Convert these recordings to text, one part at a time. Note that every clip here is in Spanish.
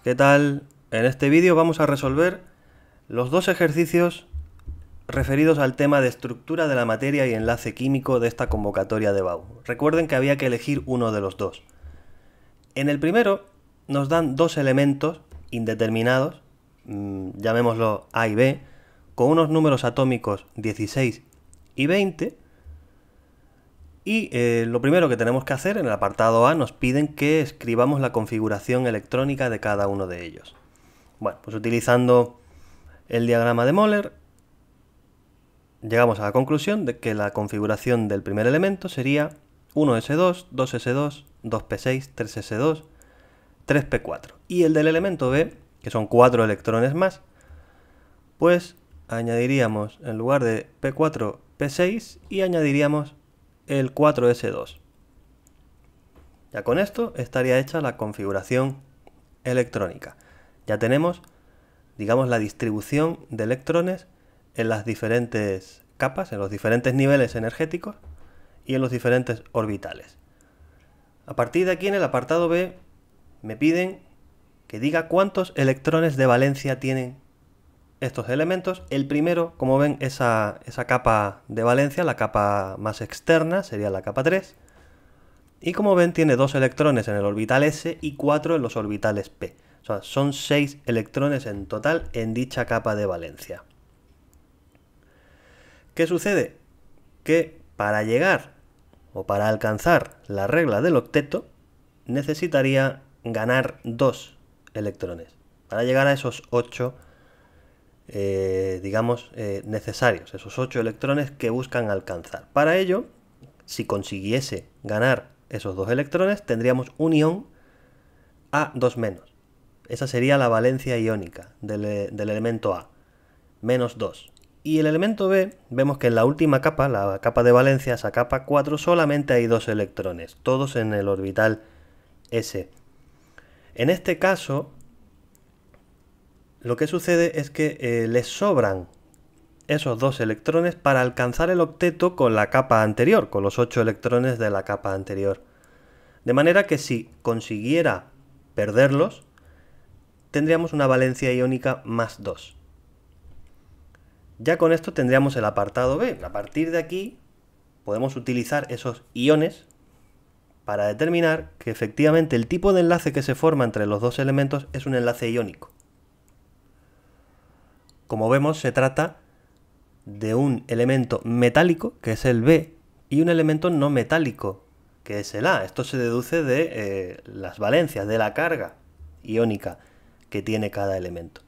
¿qué tal? En este vídeo vamos a resolver los dos ejercicios referidos al tema de estructura de la materia y enlace químico de esta convocatoria de BAU. Recuerden que había que elegir uno de los dos. En el primero nos dan dos elementos indeterminados, llamémoslo A y B, con unos números atómicos 16 y 20. Y lo primero que tenemos que hacer en el apartado A nos piden que escribamos la configuración electrónica de cada uno de ellos. Bueno, pues utilizando el diagrama de Moller, llegamos a la conclusión de que la configuración del primer elemento sería 1s2, 2s2, 2p6, 3s2, 3p4. Y el del elemento B, que son 4 electrones más, pues añadiríamos en lugar de p4, p6 y añadiríamos el 4s2. Ya con esto estaría hecha la configuración electrónica. Ya tenemos, digamos, la distribución de electrones en las diferentes capas, en los diferentes niveles energéticos y en los diferentes orbitales. A partir de aquí, en el apartado B, me piden que diga cuántos electrones de valencia tienen estos elementos. El primero, como ven, esa capa de valencia, la capa más externa, sería la capa 3. Y como ven, tiene 2 electrones en el orbital S y 4 en los orbitales P. O sea, son 6 electrones en total en dicha capa de valencia. ¿Qué sucede? Que para llegar o para alcanzar la regla del octeto, necesitaría ganar 2 electrones. Para llegar a esos 8 necesarios, esos 8 electrones que buscan alcanzar. Para ello, si consiguiese ganar esos 2 electrones, tendríamos un ion A2-. Esa sería la valencia iónica del elemento A, menos 2. Y el elemento B, vemos que en la última capa, la capa de valencia, esa capa 4, solamente hay 2 electrones, todos en el orbital S. En este caso, lo que sucede es que les sobran esos 2 electrones para alcanzar el octeto con la capa anterior, con los 8 electrones de la capa anterior. De manera que si consiguiera perderlos, tendríamos una valencia iónica más 2. Ya con esto tendríamos el apartado B. A partir de aquí podemos utilizar esos iones para determinar que efectivamente el tipo de enlace que se forma entre los dos elementos es un enlace iónico. Como vemos, se trata de un elemento metálico, que es el B, y un elemento no metálico, que es el A. Esto se deduce de las valencias, de la carga iónica que tiene cada elemento.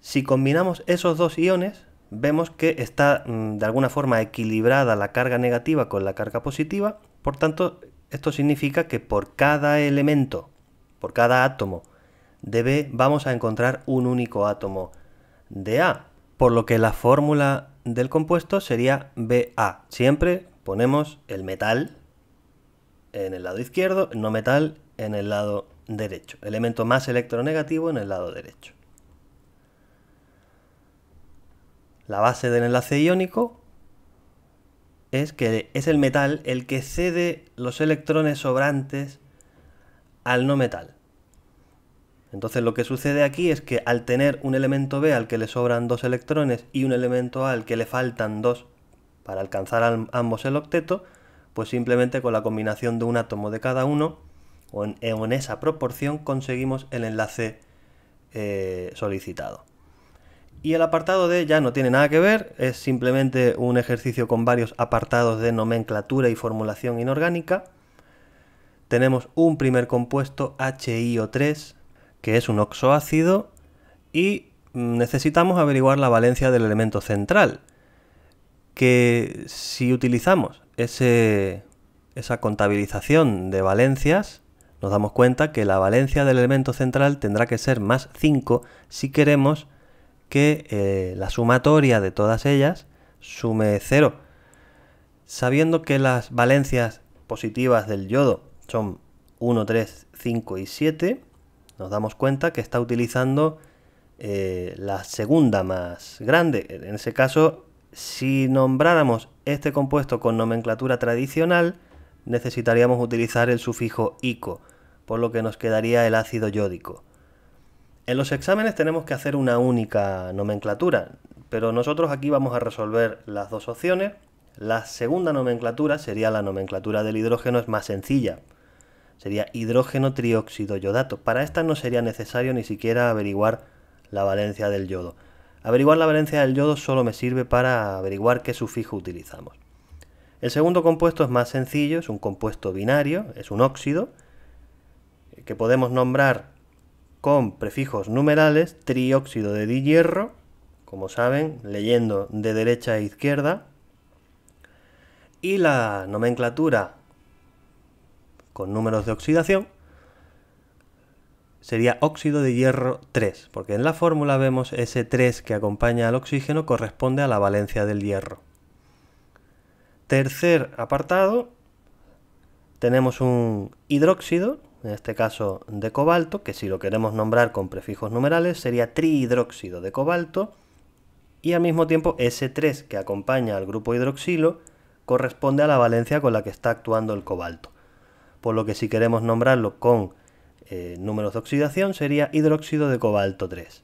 Si combinamos esos dos iones, vemos que está de alguna forma equilibrada la carga negativa con la carga positiva. Por tanto, esto significa que por cada elemento, por cada átomo de B, vamos a encontrar un único átomo de A, por lo que la fórmula del compuesto sería Ba. Siempre ponemos el metal en el lado izquierdo, el no metal en el lado derecho. Elemento más electronegativo en el lado derecho. La base del enlace iónico es que es el metal el que cede los electrones sobrantes al no metal. Entonces lo que sucede aquí es que al tener un elemento B al que le sobran 2 electrones y un elemento A al que le faltan 2 para alcanzar ambos el octeto, pues simplemente con la combinación de un átomo de cada uno, o en esa proporción, conseguimos el enlace solicitado. Y el apartado D ya no tiene nada que ver, es simplemente un ejercicio con varios apartados de nomenclatura y formulación inorgánica. Tenemos un primer compuesto, HiO3, que es un oxoácido, y necesitamos averiguar la valencia del elemento central, que si utilizamos esa contabilización de valencias, nos damos cuenta que la valencia del elemento central tendrá que ser más 5 si queremos que la sumatoria de todas ellas sume 0. Sabiendo que las valencias positivas del yodo son 1, 3, 5 y 7, nos damos cuenta que está utilizando la segunda más grande. En ese caso, si nombráramos este compuesto con nomenclatura tradicional, necesitaríamos utilizar el sufijo ico, por lo que nos quedaría el ácido yódico. En los exámenes tenemos que hacer una única nomenclatura, pero nosotros aquí vamos a resolver las dos opciones. La segunda nomenclatura sería la nomenclatura del hidrógeno, es más sencilla. Sería hidrógeno trióxido yodato. Para esta no sería necesario ni siquiera averiguar la valencia del yodo. Averiguar la valencia del yodo solo me sirve para averiguar qué sufijo utilizamos. El segundo compuesto es más sencillo, es un compuesto binario, es un óxido, que podemos nombrar con prefijos numerales, trióxido de dihierro, como saben, leyendo de derecha a izquierda, y la nomenclatura con números de oxidación sería óxido de hierro 3, porque en la fórmula vemos ese 3 que acompaña al oxígeno corresponde a la valencia del hierro. Tercer apartado, tenemos un hidróxido, en este caso de cobalto, que si lo queremos nombrar con prefijos numerales sería trihidróxido de cobalto, y al mismo tiempo ese 3 que acompaña al grupo hidroxilo corresponde a la valencia con la que está actuando el cobalto. Por lo que si queremos nombrarlo con números de oxidación sería hidróxido de cobalto 3.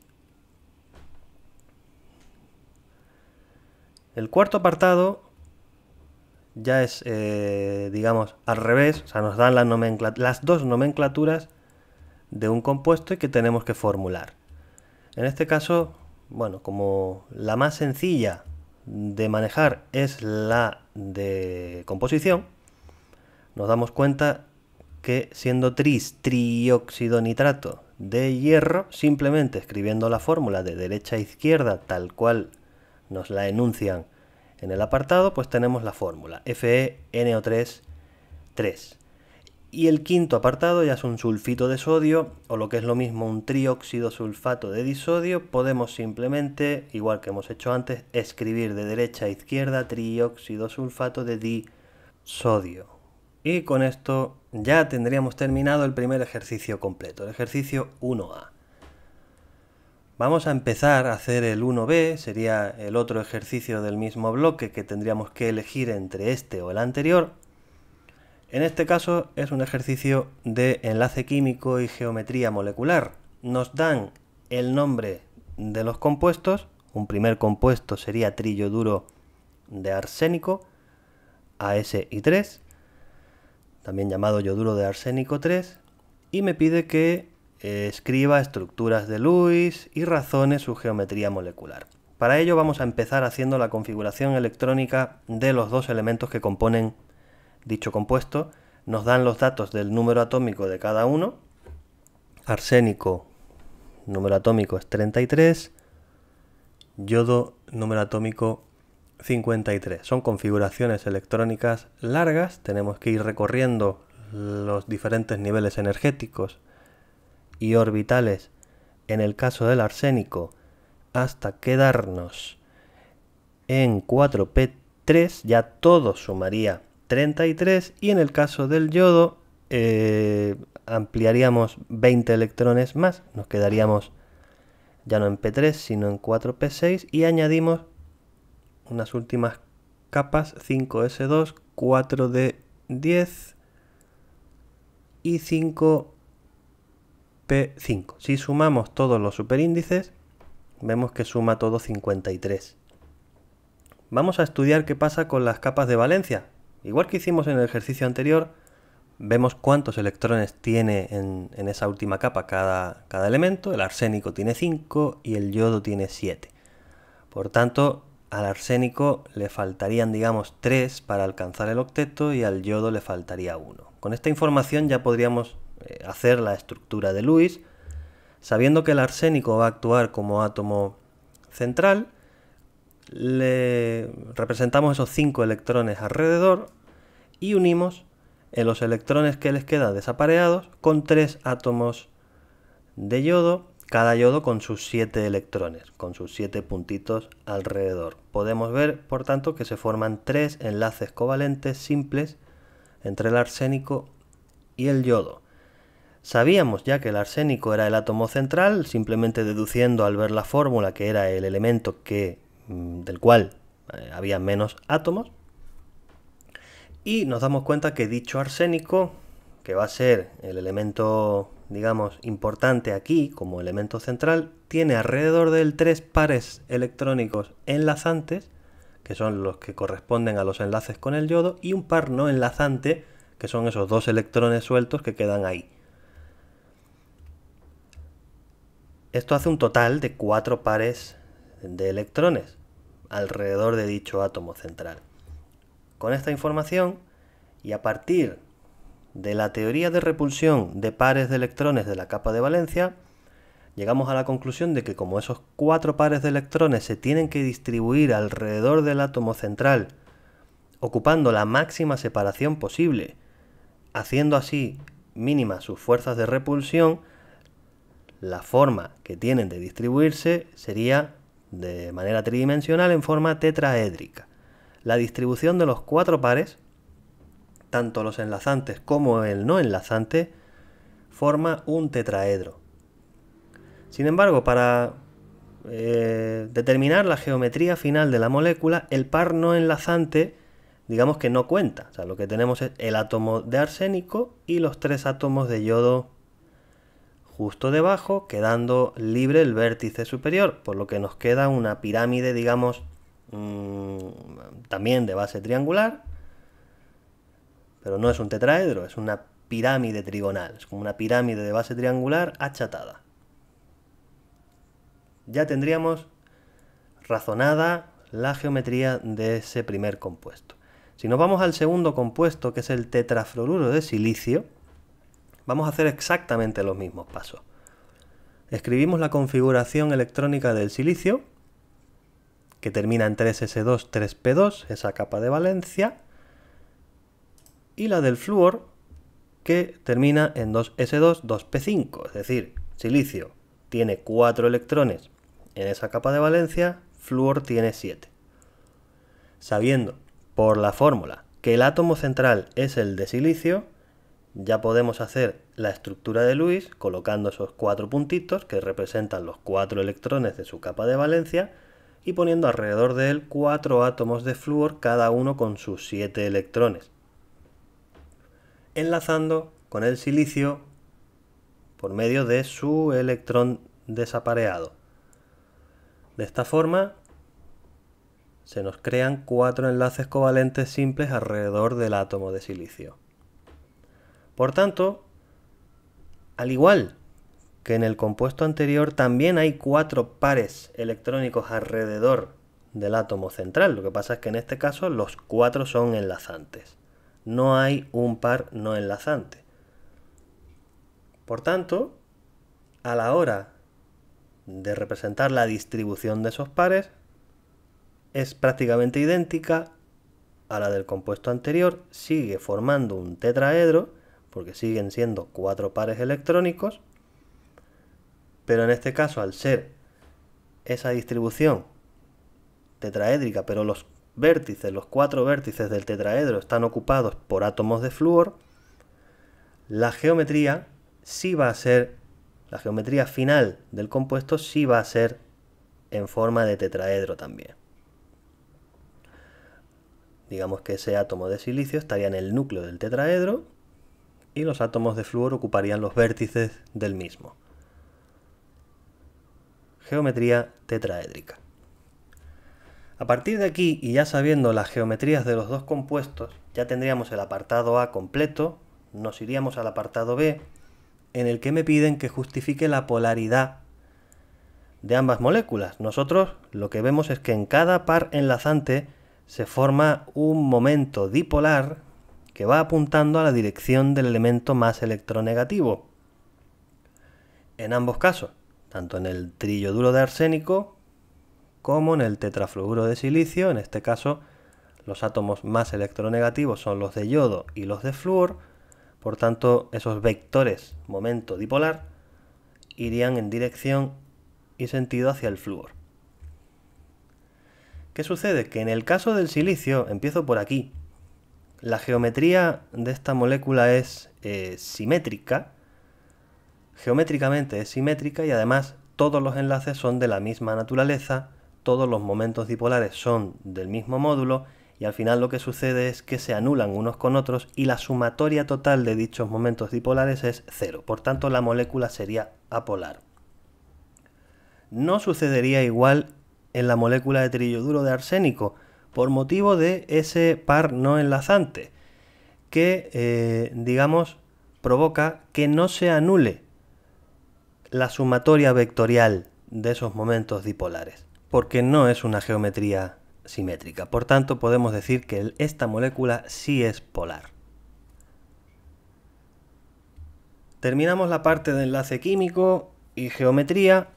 El cuarto apartado ya es, digamos, al revés, o sea, nos dan las dos nomenclaturas de un compuesto y que tenemos que formular. En este caso, bueno, como la más sencilla de manejar es la de composición, nos damos cuenta que siendo trióxido nitrato de hierro, simplemente escribiendo la fórmula de derecha a izquierda tal cual nos la enuncian en el apartado, pues tenemos la fórmula FeNO3 3. Y el quinto apartado ya es un sulfito de sodio, o lo que es lo mismo un trióxido sulfato de disodio. Podemos simplemente, igual que hemos hecho antes, escribir de derecha a izquierda trióxido sulfato de disodio. Y con esto ya tendríamos terminado el primer ejercicio completo, el ejercicio 1A. Vamos a empezar a hacer el 1B, sería el otro ejercicio del mismo bloque que tendríamos que elegir entre este o el anterior. En este caso es un ejercicio de enlace químico y geometría molecular. Nos dan el nombre de los compuestos. Un primer compuesto sería triyoduro de arsénico, AsI3, también llamado yoduro de arsénico 3, y me pide que escriba estructuras de Lewis y razone su geometría molecular. Para ello vamos a empezar haciendo la configuración electrónica de los dos elementos que componen dicho compuesto. Nos dan los datos del número atómico de cada uno. Arsénico, número atómico es 33, yodo, número atómico 53. Son configuraciones electrónicas largas, tenemos que ir recorriendo los diferentes niveles energéticos y orbitales en el caso del arsénico hasta quedarnos en 4p3, ya todo sumaría 33, y en el caso del yodo ampliaríamos 20 electrones más, nos quedaríamos ya no en p3 sino en 4p6, y añadimos unas últimas capas, 5s2, 4d10 y 5p5. Si sumamos todos los superíndices, vemos que suma todo 53. Vamos a estudiar qué pasa con las capas de valencia. Igual que hicimos en el ejercicio anterior, vemos cuántos electrones tiene en esa última capa cada elemento. El arsénico tiene 5 y el yodo tiene 7. Por tanto, al arsénico le faltarían, digamos, 3 para alcanzar el octeto y al yodo le faltaría 1. Con esta información ya podríamos hacer la estructura de Lewis, sabiendo que el arsénico va a actuar como átomo central. Le representamos esos 5 electrones alrededor y unimos los electrones que les quedan desapareados con 3 átomos de yodo, cada yodo con sus 7 electrones, con sus 7 puntitos alrededor. Podemos ver, por tanto, que se forman 3 enlaces covalentes simples entre el arsénico y el yodo. Sabíamos ya que el arsénico era el átomo central, simplemente deduciendo al ver la fórmula que era el elemento del cual había menos átomos, y nos damos cuenta que dicho arsénico que va a ser el elemento, digamos, importante aquí como elemento central, tiene alrededor de él 3 pares electrónicos enlazantes, que son los que corresponden a los enlaces con el yodo, y un par no enlazante, que son esos 2 electrones sueltos que quedan ahí. Esto hace un total de 4 pares de electrones alrededor de dicho átomo central. Con esta información, y a partir de la teoría de repulsión de pares de electrones de la capa de valencia, llegamos a la conclusión de que como esos 4 pares de electrones se tienen que distribuir alrededor del átomo central, ocupando la máxima separación posible, haciendo así mínimas sus fuerzas de repulsión, la forma que tienen de distribuirse sería de manera tridimensional en forma tetraédrica. La distribución de los 4 pares, tanto los enlazantes como el no enlazante, forma un tetraedro. Sin embargo, para determinar la geometría final de la molécula, el par no enlazante, digamos que no cuenta. O sea, lo que tenemos es el átomo de arsénico y los 3 átomos de yodo justo debajo, quedando libre el vértice superior, por lo que nos queda una pirámide, digamos, también de base triangular, pero no es un tetraedro, es una pirámide trigonal, es como una pirámide de base triangular achatada. Ya tendríamos razonada la geometría de ese primer compuesto. Si nos vamos al segundo compuesto, que es el tetrafluoruro de silicio, vamos a hacer exactamente los mismos pasos. Escribimos la configuración electrónica del silicio, que termina en 3s2, 3p2, esa capa de valencia, y la del flúor, que termina en 2s2, 2p5, es decir, silicio tiene 4 electrones en esa capa de valencia, flúor tiene 7. Sabiendo por la fórmula que el átomo central es el de silicio, ya podemos hacer la estructura de Lewis colocando esos 4 puntitos que representan los 4 electrones de su capa de valencia y poniendo alrededor de él 4 átomos de flúor, cada uno con sus 7 electrones, enlazando con el silicio por medio de su electrón desapareado. De esta forma se nos crean 4 enlaces covalentes simples alrededor del átomo de silicio. Por tanto, al igual que en el compuesto anterior, también hay 4 pares electrónicos alrededor del átomo central. Lo que pasa es que en este caso los 4 son enlazantes. No hay un par no enlazante. Por tanto, a la hora de representar la distribución de esos pares, es prácticamente idéntica a la del compuesto anterior, sigue formando un tetraedro, porque siguen siendo 4 pares electrónicos, pero en este caso, al ser esa distribución tetraédrica, pero los vértices, los 4 vértices del tetraedro están ocupados por átomos de flúor, la geometría sí va a ser, la geometría final del compuesto sí va a ser en forma de tetraedro también. Digamos que ese átomo de silicio estaría en el núcleo del tetraedro y los átomos de flúor ocuparían los vértices del mismo. Geometría tetraédrica. A partir de aquí, y ya sabiendo las geometrías de los dos compuestos, ya tendríamos el apartado A completo, nos iríamos al apartado B, en el que me piden que justifique la polaridad de ambas moléculas. Nosotros lo que vemos es que en cada par enlazante se forma un momento dipolar que va apuntando a la dirección del elemento más electronegativo. En ambos casos, tanto en el triyoduro de arsénico como en el tetrafluoruro de silicio, en este caso los átomos más electronegativos son los de yodo y los de flúor, por tanto esos vectores momento dipolar irían en dirección y sentido hacia el flúor. ¿Qué sucede? Que en el caso del silicio, empiezo por aquí, la geometría de esta molécula es simétrica, geométricamente es simétrica y además todos los enlaces son de la misma naturaleza, todos los momentos dipolares son del mismo módulo y al final lo que sucede es que se anulan unos con otros y la sumatoria total de dichos momentos dipolares es 0. Por tanto, la molécula sería apolar. No sucedería igual en la molécula de triyoduro de arsénico por motivo de ese par no enlazante que, digamos, provoca que no se anule la sumatoria vectorial de esos momentos dipolares, porque no es una geometría simétrica. Por tanto, podemos decir que esta molécula sí es polar. Terminamos la parte de enlace químico y geometría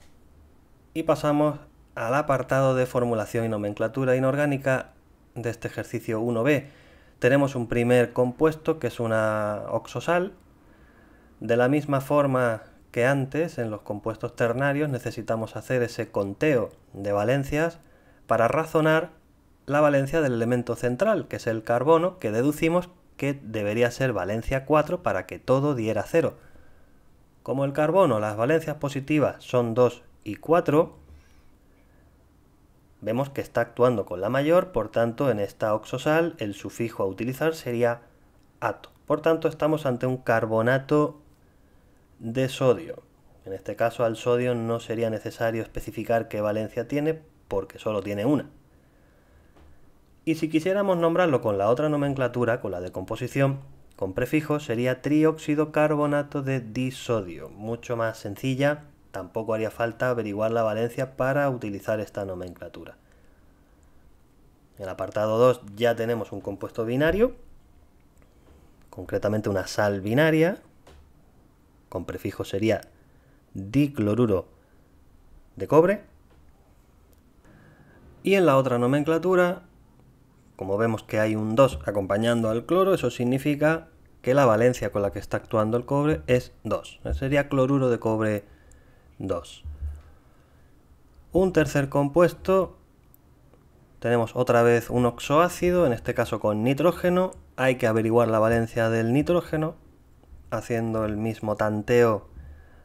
y pasamos al apartado de formulación y nomenclatura inorgánica de este ejercicio 1b. Tenemos un primer compuesto que es una oxosal. De la misma forma que antes, en los compuestos ternarios, necesitamos hacer ese conteo de valencias para razonar la valencia del elemento central, que es el carbono, que deducimos que debería ser valencia 4 para que todo diera 0. Como el carbono, las valencias positivas son 2 y 4, vemos que está actuando con la mayor, por tanto, en esta oxosal el sufijo a utilizar sería ato. Por tanto, estamos ante un carbonato de sodio. En este caso, al sodio no sería necesario especificar qué valencia tiene, porque solo tiene una. Y si quisiéramos nombrarlo con la otra nomenclatura, con la de composición, con prefijos, sería trióxido carbonato de disodio. Mucho más sencilla, tampoco haría falta averiguar la valencia para utilizar esta nomenclatura. En el apartado 2 ya tenemos un compuesto binario, concretamente una sal binaria, con prefijo sería dicloruro de cobre. Y en la otra nomenclatura, como vemos que hay un 2 acompañando al cloro, eso significa que la valencia con la que está actuando el cobre es 2. Sería cloruro de cobre 2. Un tercer compuesto, tenemos otra vez un oxoácido, en este caso con nitrógeno. Hay que averiguar la valencia del nitrógeno, haciendo el mismo tanteo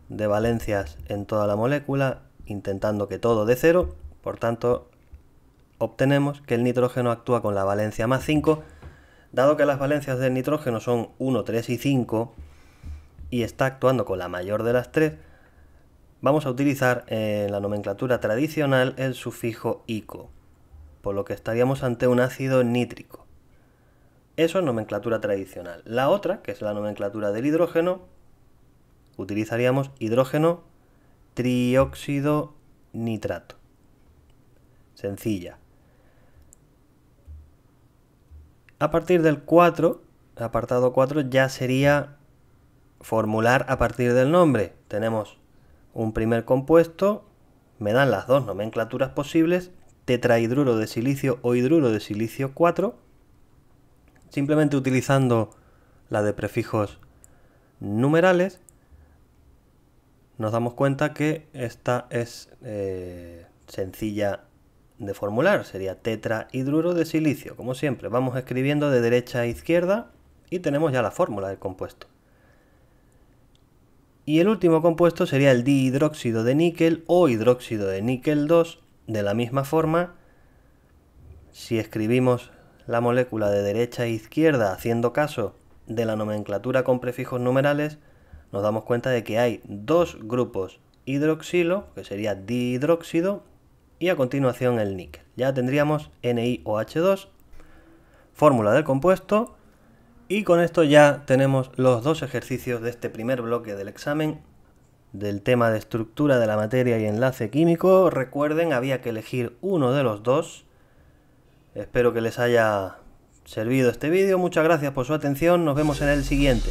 de valencias en toda la molécula, intentando que todo dé 0. Por tanto, obtenemos que el nitrógeno actúa con la valencia más 5, dado que las valencias del nitrógeno son 1, 3 y 5, y está actuando con la mayor de las 3, vamos a utilizar en la nomenclatura tradicional el sufijo ico, por lo que estaríamos ante un ácido nítrico. Eso es nomenclatura tradicional. La otra, que es la nomenclatura del hidrógeno, utilizaríamos hidrógeno trióxido nitrato. Sencilla. A partir del 4, apartado 4, ya sería formular a partir del nombre. Tenemos un primer compuesto, me dan las dos nomenclaturas posibles, tetrahidruro de silicio o hidruro de silicio 4, simplemente utilizando la de prefijos numerales, nos damos cuenta que esta es sencilla de formular, sería tetrahidruro de silicio. Como siempre, vamos escribiendo de derecha a izquierda y tenemos ya la fórmula del compuesto. Y el último compuesto sería el dihidróxido de níquel o hidróxido de níquel 2. De la misma forma, si escribimos la molécula de derecha a izquierda haciendo caso de la nomenclatura con prefijos numerales, nos damos cuenta de que hay dos grupos hidroxilo, que sería dihidróxido, y a continuación el níquel. Ya tendríamos NiOH2, fórmula del compuesto, y con esto ya tenemos los dos ejercicios de este primer bloque del examen del tema de estructura de la materia y enlace químico. Recuerden, había que elegir uno de los dos. Espero que les haya servido este vídeo. Muchas gracias por su atención. Nos vemos en el siguiente.